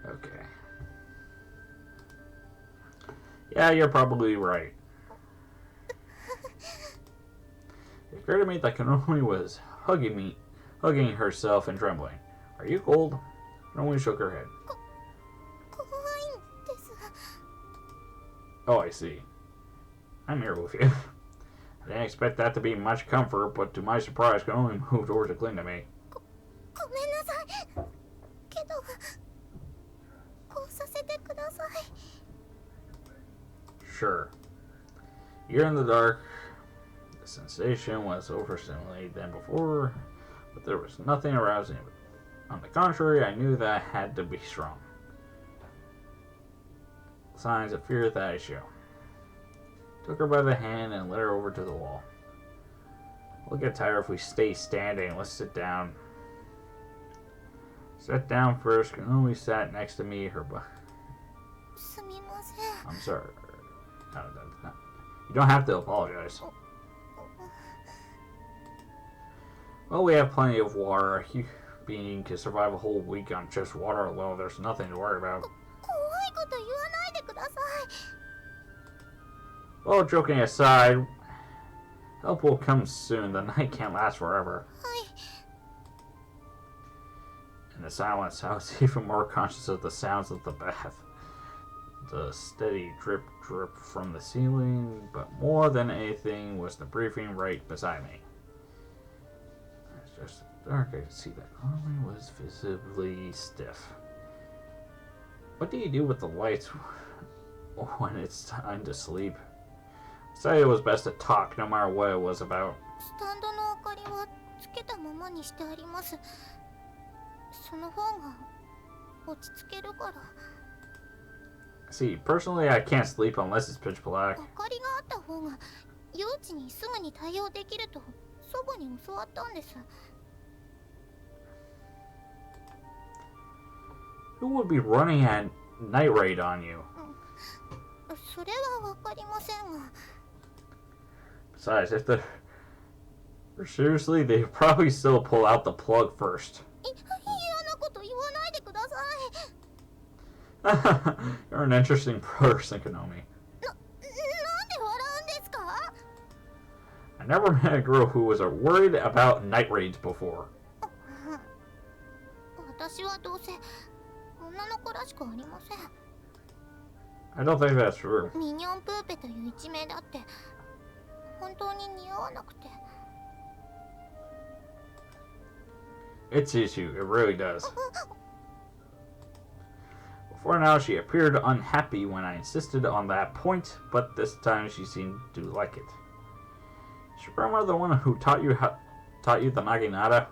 Okay. Yeah, you're probably right. It occurred to me that Konomi was hugging herself and trembling. Are you cold? Konomi shook her head. Oh, I see. I'm here with you. I didn't expect that to be much comfort, but to my surprise, Konomi moved over to cling to me. Sure. You're in the dark. The sensation was overstimulated than before, but there was nothing arousing it. On the contrary, I knew that I had to be strong. Signs of fear that I show. Took her by the hand and led her over to the wall. We'll get tired if we stay standing. Let's sit down. Sat down first. Konomi sat next to me. I'm sorry. You don't have to apologize. Well, we have plenty of water. A human being can survive a whole week on just water alone. There's nothing to worry about. Well, joking aside, help will come soon. The night can't last forever. In the silence, I was even more conscious of the sounds of the bath. The steady drip drip from the ceiling, but more than anything was the briefing right beside me. It was just dark. I could see that Konomi was visibly stiff. What do you do with the lights when it's time to sleep? I decided it was best to talk no matter what it was about. See, personally, I can't sleep unless it's pitch black. Who would be running a night raid on you? Besides, if they're seriously, they'd probably still pull out the plug first. You're an interesting person, Konomi. I never met a girl who was worried about night raids before. I don't think that's true. It suits you, it really does. Before now, she appeared unhappy when I insisted on that point, but this time she seemed to like it. Is your grandmother the one who taught you the naginata?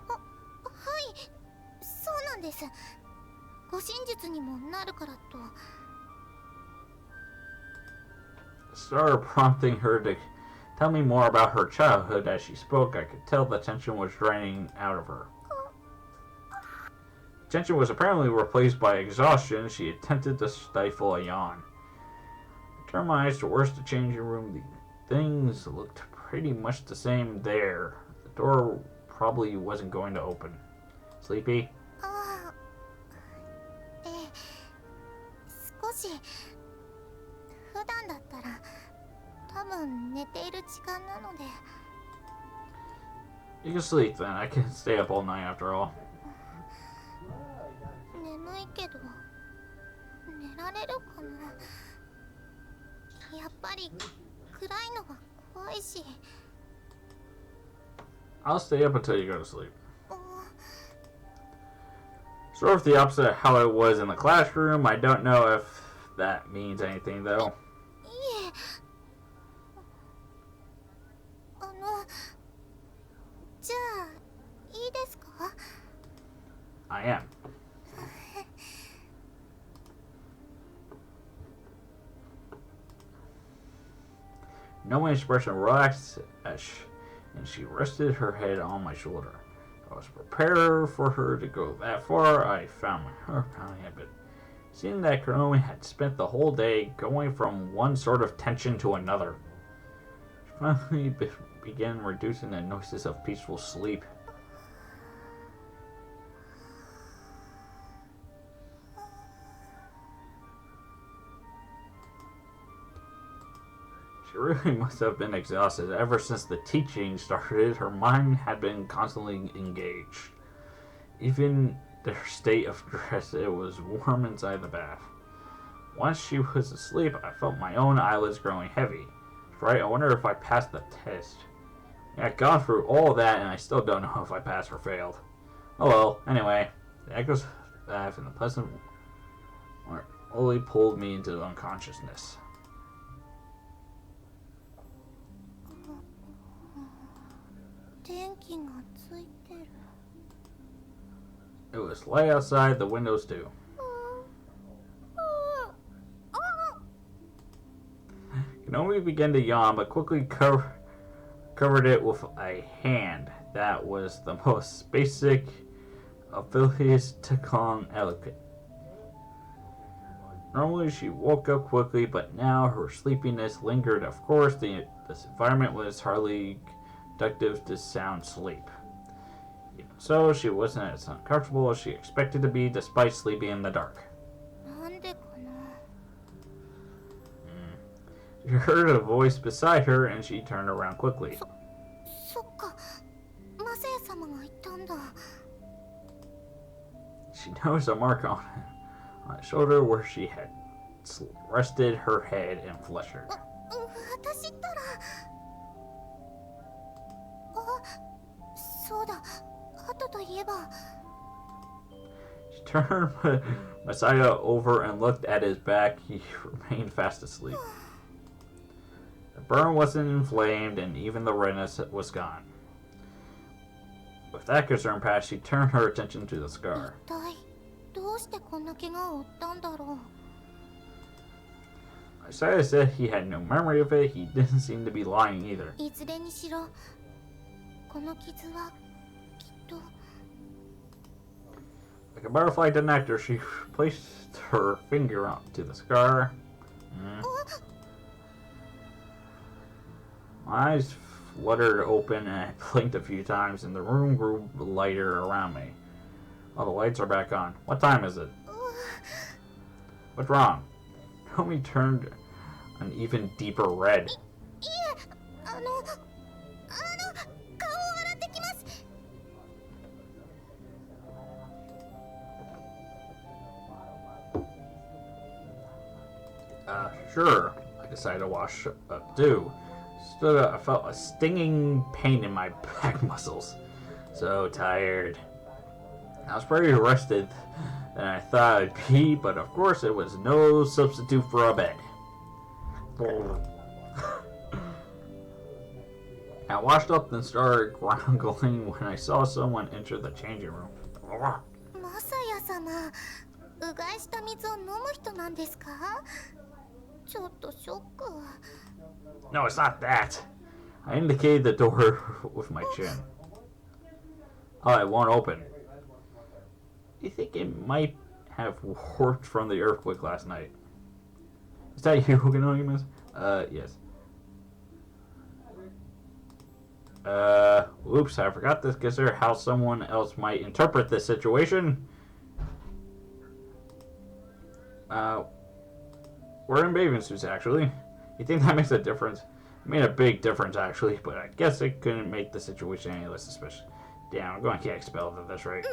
Started prompting her to tell me more about her childhood as she spoke. I could tell the tension was draining out of her. Tension was apparently replaced by exhaustion. She attempted to stifle a yawn. I turned my eyes towards the changing room. The things looked pretty much the same there. The door probably wasn't going to open. Sleepy? You can sleep then. I can stay up all night after all. I'll stay up until you go to sleep. Sort of the opposite of how it was in the classroom. I don't know if that means anything though. I am. No expression relaxed and she rested her head on my shoulder. I was prepared for her to go that far. I found my heart pounding a bit. Seeing that Konomi had spent the whole day going from one sort of tension to another. She finally began reducing the noises of peaceful sleep. She really must have been exhausted. Ever since the teaching started, her mind had been constantly engaged. Even their state of dress, it was warm inside the bath. Once she was asleep, I felt my own eyelids growing heavy. Right, I wonder if I passed the test. Yeah, I've gone through all of that and I still don't know if I passed or failed. Oh well, anyway, the echoes bath and the pleasant only pulled me into unconsciousness. It was light outside, the windows too. Kanomi began to yawn, but quickly covered it with a hand. That was the most basic of Phyllis Tikong etiquette. Normally she woke up quickly, but now her sleepiness lingered. Of course, this environment was hardly conducive to sound sleep. Even so, she wasn't as uncomfortable as she expected to be, despite sleeping in the dark. She heard a voice beside her, and she turned around quickly. She noticed a mark on her shoulder where she had rested her head and flustered. She turned Messiah over and looked at his back. He remained fast asleep. The burn wasn't inflamed, and even the redness was gone. With that concern past, she turned her attention to the scar. Messiah said he had no memory of it. He didn't seem to be lying either. Like a butterfly connector, she placed her finger onto the scar. My eyes fluttered open and I blinked a few times, and the room grew lighter around me. Oh, the lights are back on. What time is it? What's wrong? Naomi turned an even deeper red. Sure. I decided to wash up too. Stood up, I felt a stinging pain in my back muscles. So tired. I was pretty rested than I thought I'd be, but of course it was no substitute for a bed. I washed up and started grumbling when I saw someone enter the changing room. No, it's not that. I indicated the door with my chin. Oh, it won't open. You think it might have warped from the earthquake last night? Is that you, Anonymous? Yes. Oops, I forgot to consider how someone else might interpret this situation. We're in bathing suits, actually. You think that makes a difference? It made a big difference, actually, but I guess it couldn't make the situation any less suspicious. Damn, I'm going to get expelled at this rate.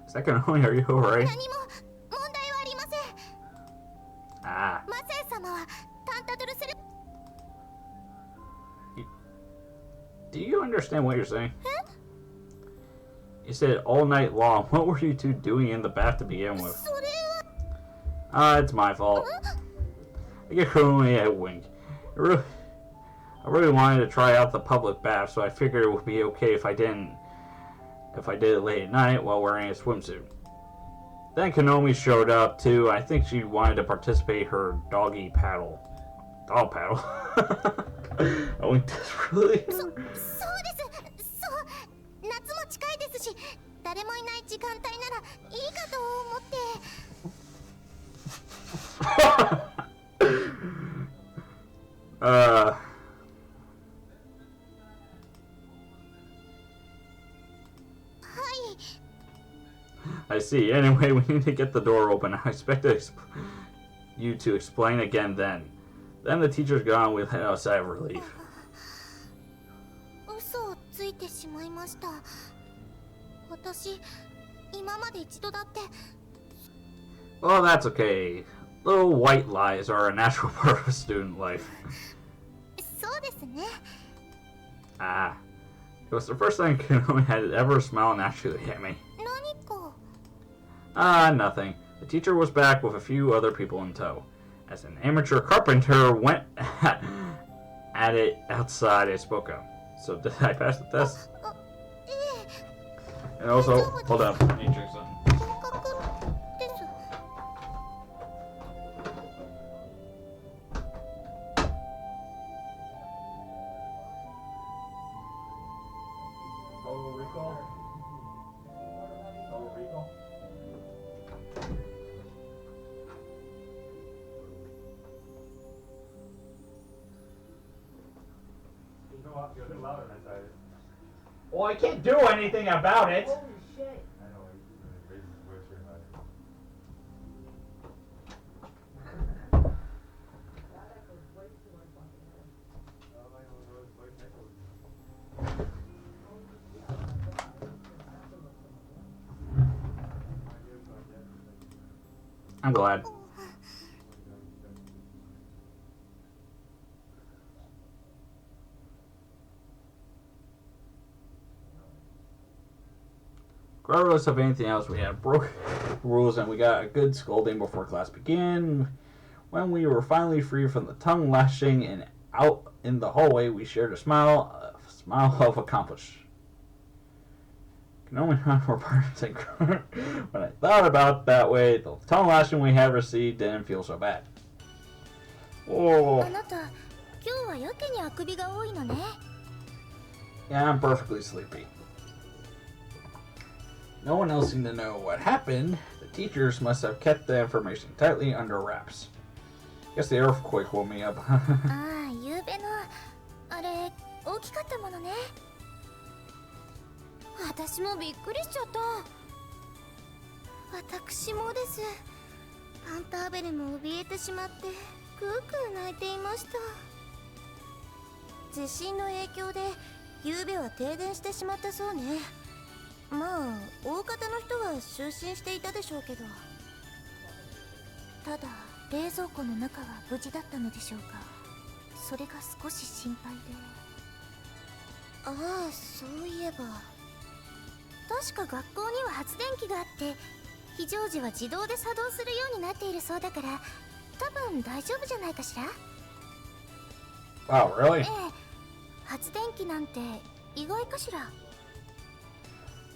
Second only, are you alright? Ah. Do you understand what you're saying? You said all night long. What were you two doing in the bath to begin with? It's my fault. I get only a wink. I really wanted to try out the public bath, so I figured it would be okay if I did it late at night while wearing a swimsuit. Then Kanomi showed up too. I think she wanted to participate her doggy paddle. Dog paddle. I winked this really. I see. Anyway, we need to get the door open. I expect to you to explain again then. Then the teacher's gone with a sigh of relief. 嘘をついてしまいました。私、今まで一度だって。Well, that's okay. Little white lies are a natural part of student life. そうですね。Ah. It was the first time Kanomi had ever smiled naturally at me. 何か。Nothing. The teacher was back with a few other people in tow. As an amateur carpenter went at it outside, I spoke up. So did I pass the test? ええ。 And also, hold up, I need to check something. 合格です。Total recall? Total recall? You're a bit louder than I thought. Well, I can't do anything about it. Holy shit. I know, he raises his voice very loud. That echoes way too much fucking head. I know, his voice echoes. I'm glad. Regardless of anything else, we had broke rules and we got a good scolding before class began. When we were finally free from the tongue lashing and out in the hallway, we shared a smile of accomplishment. Kanomi and I were partners. When I thought about it that way, the tongue lashing we had received didn't feel so bad. あ Oh, なた、今日はやけにあくびが多いのね。 yeah, I'm perfectly sleepy. No one else seemed to know what happened. The teachers must have kept the information tightly under wraps. Guess the earthquake woke me up. ああ、ゆうべの、あれ、大きかったものね。私もびっくりしちゃった。私もです。パンターベルも怯えてしまって、クークー泣いていました。地震の影響で、ゆうべは停電してしまったそうね。まあ、大方の人は就寝していたでしょうけど。ただ、冷蔵庫の中は無事だったのでしょうか。それが少し心配で。ああ、そういえば。確か学校には発電機があって、非常時は自動で作動するようになっているそうだから、多分大丈夫じゃないかしら。 Wow, really? ええ、発電機なんて意外かしら。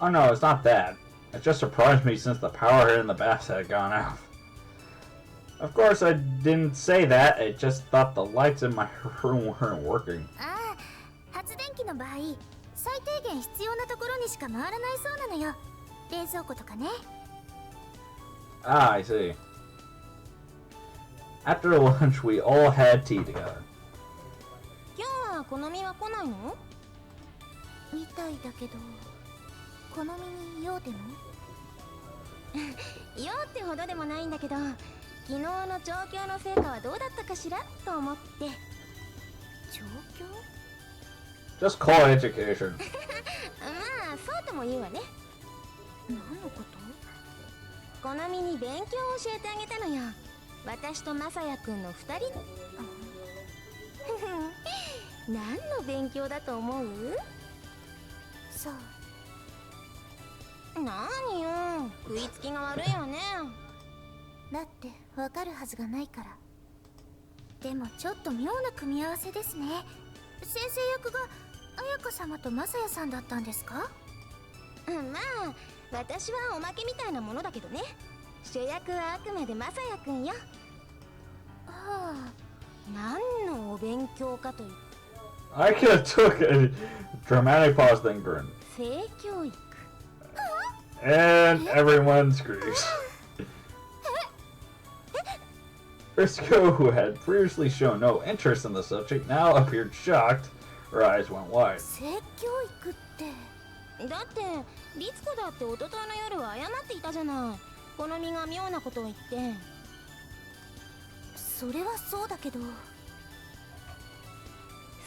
Oh no, it's not that. It just surprised me since the power here in the bath had gone out. Of course, I didn't say that. I just thought the lights in my room weren't working. ああ、発電機の場合、最低限必要なところにしか回らないそうなのよ。冷蔵庫とかね。 Ah, I see. After lunch, we all had tea together. 今日は好みは来ないの？みたいだけど、好みに用でも？用ってほどでもないんだけど、昨日の調教の成果はどうだったかしらと思って。調教？ Just call it education. まあ、そうとも言うわね。何のこと？好みに勉強を教えてあげたのよ。私とまさやくんの2人。何の勉強だと思う？そう。何よ、食いつきが悪いわね。だってわかるはずがないから。でもちょっと妙な組み合わせですね。先生役が彩香様とまさやさんだったんですか？まあ、私はおまけみたいなものだけどね。主役はあくまでまさやくんよ。はあ、何のお勉強かという。 I could have took a dramatic pause, then grinned. 性教育。And everyone screams. Briscoe, who had previously shown no interest in the subject, now appeared shocked. Her eyes went wide. 性教育って。だって律子だって一昨日の夜は謝っていたじゃない。好みが妙なことを言って。それはそうだけど。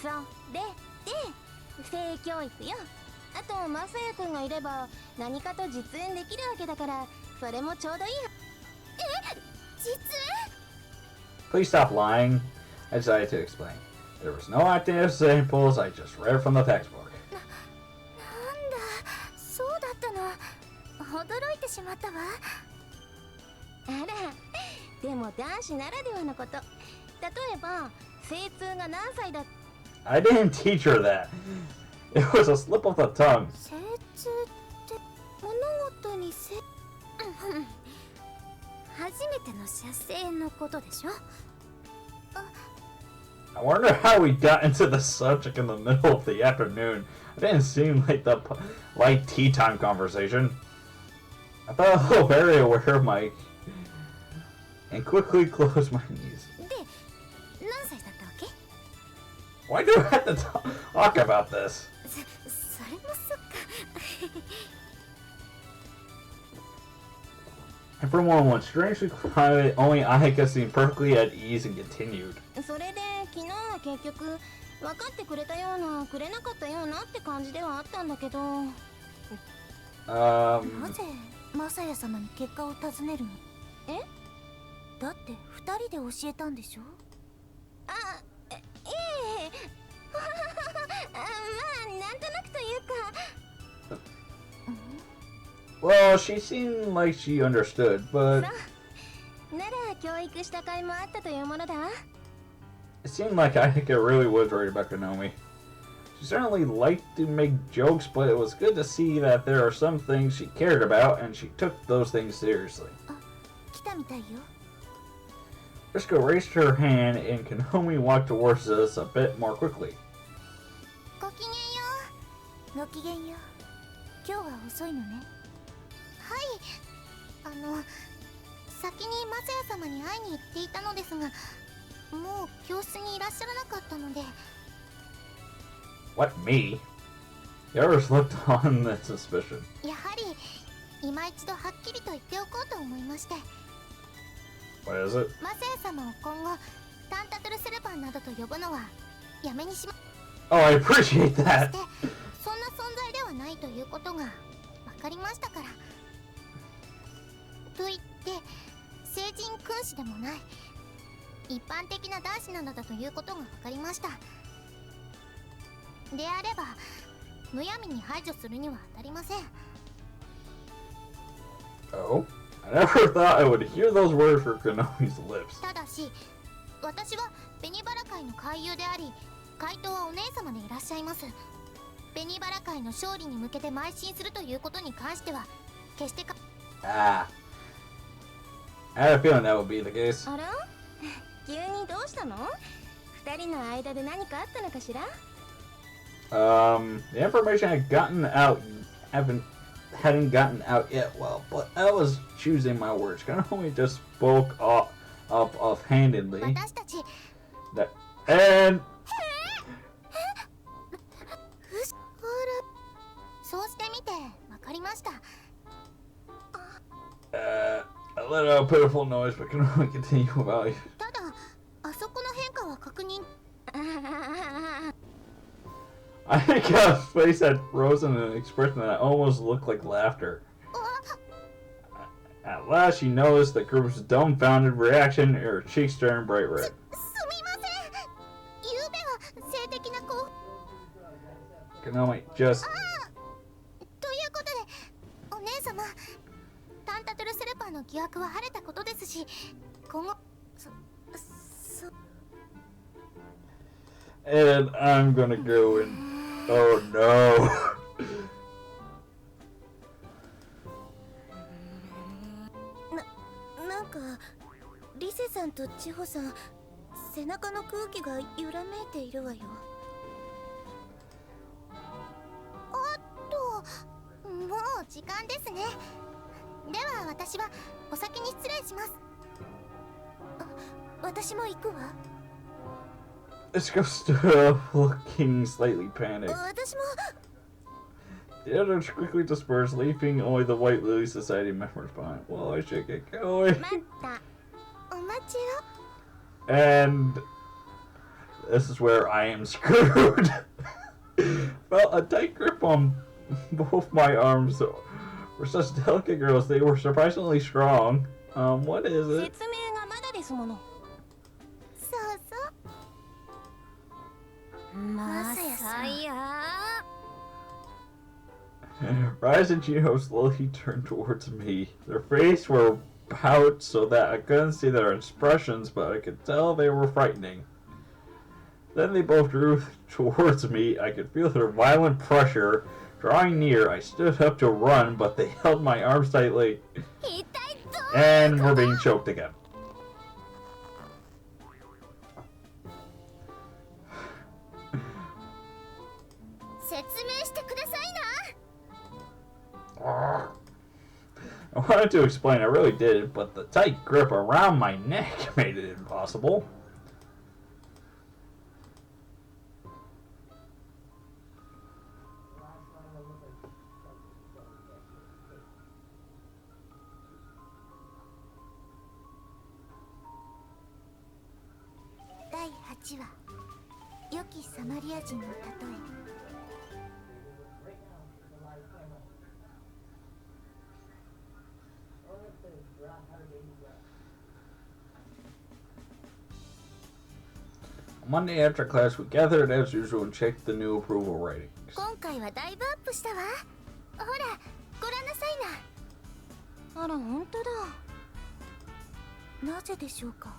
それで性教育よ。あとマサヤくんがいれば何かと実演できるわけだから、それもちょうどいいよ。実演 Please stop lying. I decided to explain. There was no acting examples, I just read from the textbook. なんだ、そうだったの。驚いてしまったわ。あら、でも男子ならではのこと。例えば精通が何歳だ。 I didn't teach her that. It was a slip of the tongue. 精通って物事に初めての射精のことでしょ。 I wonder how we got into the subject in the middle of the afternoon. It didn't seem like the light tea time conversation. I felt very aware of my and quickly closed my knees. で、何歳だったわけ？ Why do I have to talk about this? それもそっか。 And for a moment, strangely quiet, only I could seem perfectly at ease and continued. それで昨日は結局分かってくれたようなくれなかったようなって感じではあったんだけど。なぜマサヤ様に結果を尋ねるの？え？だって二人で教えたんでしょ？あ、いえまあなんとなくというか。Well, she seemed like she understood, but なら教育した甲斐もあったというものだ。 it seemed like I really was worried about Konomi. She certainly liked to make jokes, but it was good to see that there are some things she cared about, and she took those things seriously. 来たみたいよ。 Briscoe raised her hand, and Konomi walked towards us a bit more quickly. ごきげんよう。ごきげんよう。今日は遅いのね。はい。先にマサヤ様に会いに行っていたのですが、もう教室にいらっしゃらなかったので。 What, me? The others looked on in suspicion. やはり今一度はっきりと言っておこうと思いまして。 What is it? マサヤ様を今後タンタトルセルバンなどと呼ぶのはやめにしま。 Oh, I appreciate そ that. してそんな存在ではないということが分かりましたから。と言って聖人君子でもない一般的な男子なのだということが分かりました。であればむやみに排除するには当たりません。 Oh? I never thought I would hear those words from Konomi's lips. ただし私は紅バラ会の会友であり会頭はお姉様でいらっしゃいます。紅バラ会の勝利に向けて邁進するということに関しては決してか。 Ah. I had a feeling that would be the case. あら？急にどうしたの？二人の間で何かあったのかしら？ The information had gotten out, hadn't gotten out yet. Well, but I was choosing my words. Konomi just spoke up offhandedly. 私たち That and そうしてみてわかりました。 I let out a pitiful noise, but Konomi continued about it. ただあそこの変化は確認。 I think his face had frozen in an expression that almost looked like laughter. At last, she noticed the group's dumbfounded reaction, and her cheeks turned bright red. すみません。ゆうべは性的な興奮 Konomi just ということでお姉様タンタトルセルパーの疑惑は晴れたことですし今後and I'm gonna go and oh no. なんかリセさんと千穂さん背中の空気が揺らめいているわよ。おっともう時間ですね。では私はお先に失礼します。私も行くわ。 Isko stood up, looking slightly panicked. 私も The others quickly dispersed, leaving only the White Lily Society members behind. Well, I should get going. 待った。お待ちを。And this is where I am screwed. Felt a tight grip on both my arms. For such delicate girls, they were surprisingly strong. What is it? 説明がまだですもの。そうそうまさや。 Rise and Gino slowly turned towards me. Their faces were bowed so that I couldn't see their expressions, but I could tell they were frightening. Then they both drew towards me. I could feel their violent pressure. Drawing near, I stood up to run, but they held my arms tightly. 痛いぞ And we're being choked again. I wanted to explain, I really did, but the tight grip around my neck made it impossible.第8話良きサマリア人の例え Monday after class, we gathered as usual and checked the new approval ratings. 今回はだいぶアップしたわほらご覧なさいあら本当だ。ななぜでしょうか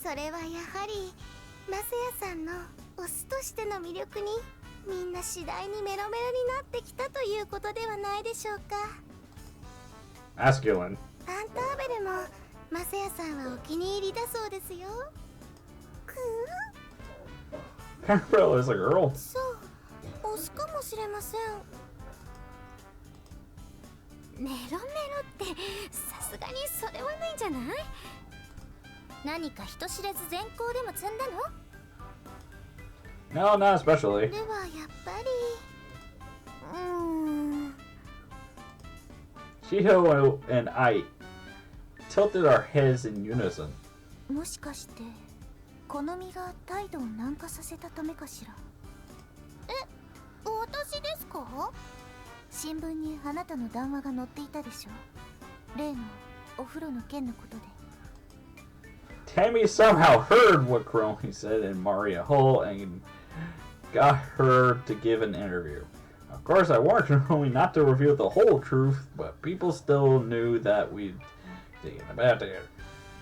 それはやはりマスヤさんのオスとしての魅力にみんな次第にメロメロになってきたということではないでしょうか Masculine. アンターベルもマスヤさんはお気に入りだそうですよく Annabelle is a girl. そうオスかもしれませんメロメロってさすがにそれはないんじゃない何か人知れず善行でも積んだの No, not especially. ではやっぱりShiho and I tilted our heads in unison. もしかして好みが態度を軟化させたためかしらえ私ですか新聞にあなたの談話が載っていたでしょ例のお風呂の件のことで Tammy somehow heard what Crony said in Maria Hull and got her to give an interview. Of course, I warned Crony not to reveal the whole truth, but people still knew that we'd taken a bad day.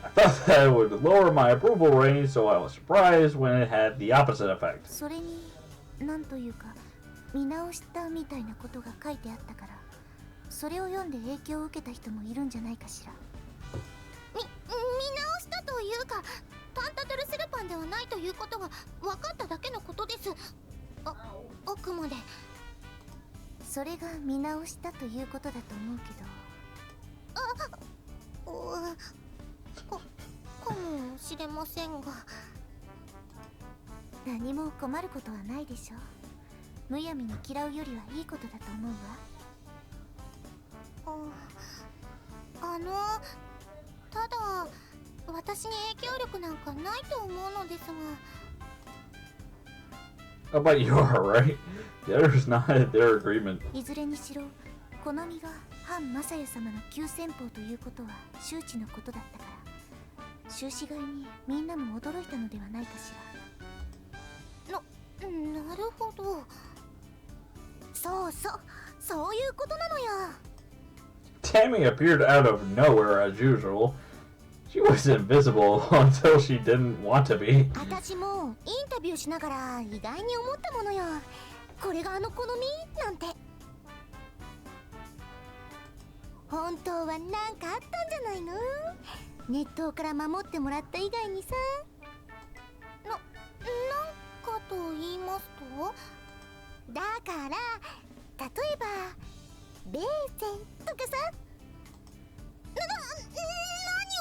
I thought that it would lower my approval rating, so I was surprised when it had the opposite effect. それになんというか見直したみたいなことが書いてあったからそれを読んで影響を受けた人もいるんじゃないかしら見直したというかタンタトルセルパンではないということが分かっただけのことですあくまでそれが見直したということだと思うけどかもしれませんが何も困ることはないでしょうむやみに嫌うよりはいいことだと思うわただ私に影響力なんかないと思うのですが Oh, but you are, right? The others nodded their agreement. いずれにしろ好みが反マサヤ様の急先鋒ということは周知のことだったから終始外にみんなも驚いたのではないかしらなるほどそういうことなのよ Tammy appeared out of nowhere as usual. She was invisible until she didn't want to be. 私もインタビューしながら意外に思ったものよこれがあの好みなんて本当は何かあったんじゃないの熱湯から守ってもらった以外にさなんかと言いますとだから例えばベーセンとかさ何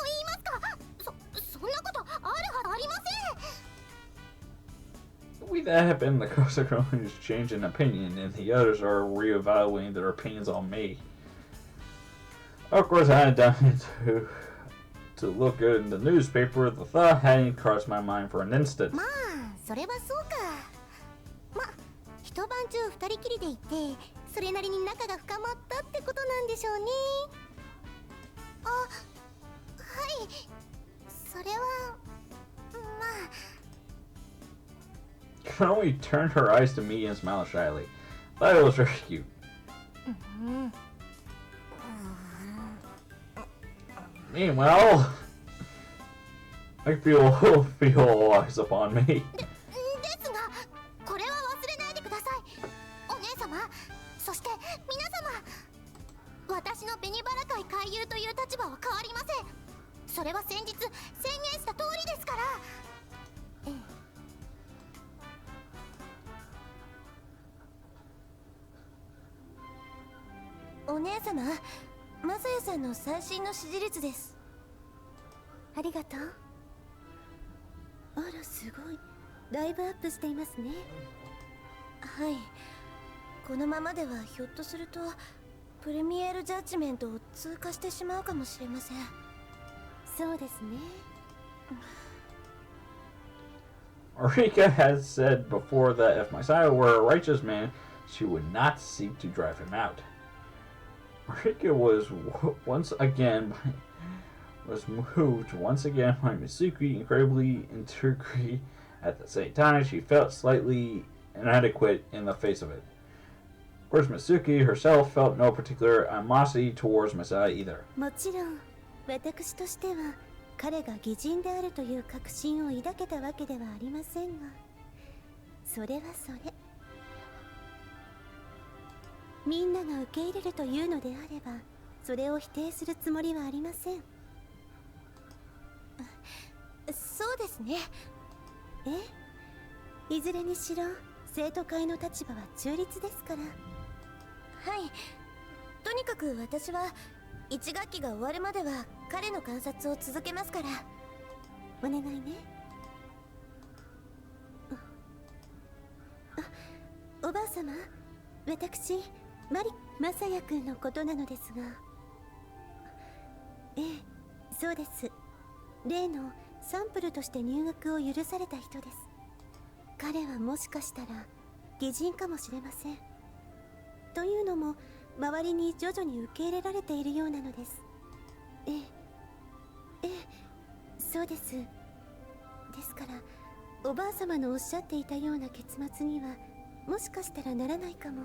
を言いますかそんなことあるはずありません We that have been the consequences change in opinion, and the others are reevaluating their opinions on me. Of course, I hadn't done it to to look good in the newspaper, the thought hadn't crossed my mind for an instant. まあそれはそうか。まあ一晩中二人きりでいてそれなりに仲が深まったってことなんでしょうね。あ、はい、それはまあ Chloe turned her eyes to me and smiled shyly. Thought it was very cute. Meanwhile, I feel eyes upon me. ですがこれは忘れないでください。お姉様、そして皆様、私の紅バラ会回遊という立場は変わりません。それは先日宣言した通りですから。お姉様、マサヤさんの最新の支持率です。ありがとう。あらすごい、だいぶアップしていますね。はい、このままではひょっとするとプレミアルジャッジメントを通過してしまうかもしれません。そうですね。Marika had said before that if Messiah were a righteous man, she would not seek to drive him out. Marika was moved once again by Mitsuki incredibly integrity. At the same time, she felt slightly inadequate in the face of it. Of course, Mitsuki herself felt no particular animosity towards Messiah either. もちろん私としては彼が義人であるという確信を抱けたわけではありませんが、それはそれ。みんなが受け入れるというのであれば、それを否定するつもりはありません。そうですね。いずれにしろ生徒会の立場は中立ですから。はい、とにかく私は1学期が終わるまでは彼の観察を続けますから、お願いね。おばあ様、私マサヤ君のことなのですが。そうです。例のサンプルとして入学を許された人です。彼はもしかしたら義人かもしれません。というのも周りに徐々に受け入れられているようなのです。そうです。ですからおばあ様のおっしゃっていたような結末にはもしかしたらならないかも。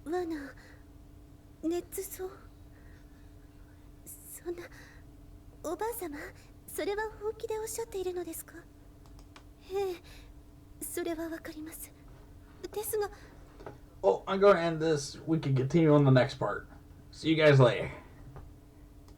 罠、捏造、そんな。おばあ様、それは本気でおっしゃっているのですか？それはわかります。ですが。 Oh, I'm going to end this. We can continue on the next part. See you guys later.